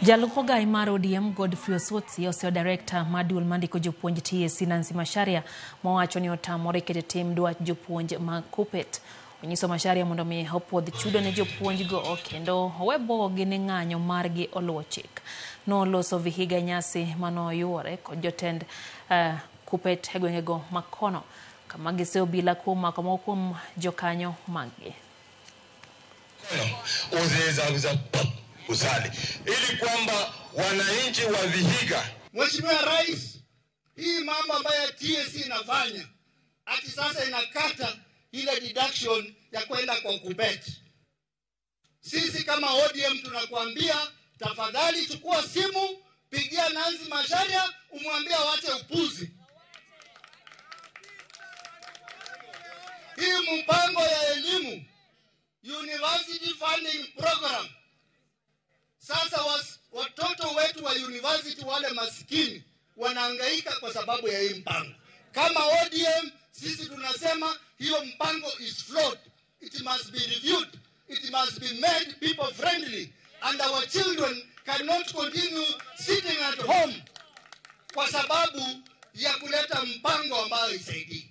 Jalupo gai mar ODM Godfrey Oswotsi oseo director madul mandiko jopuonj TSC Nancy Macharia mowacho ni otamore keto tim dwach jopuonj mag Kuppet. Onyiso Macharia mondo mi opuodh chudo ne jopuonj go kendo owebogi ni ng'anyo margi oluwo chik. Noloso Vihiga nyasi manoyuore kod jotend Kuppet e gwengego makono kama giseo bila kumako mokuom jokanyo maggi. Usali ili kwamba wananchi wa Vihiga. Mheshimiwa Rais, hii mambo ambayo TSC inafanya ati sasa inakata ile deduction ya kwenda kwa Kuppet. Sisi kama ODM tunakuambia tafadhali chukua simu, pigia Nancy Macharia umwambie waache upuzi. Hii mpango ya elimu University Funding Program. Sasa watoto wetu wa university wale masikini wanahangaika kwa sababu ya hii mpango. Kama ODM sisi tunasema hiyo mpango is flawed. It must be reviewed. It must be made people friendly and our children cannot continue sitting at home kwa sababu ya kuleta mpango ambao isaidii.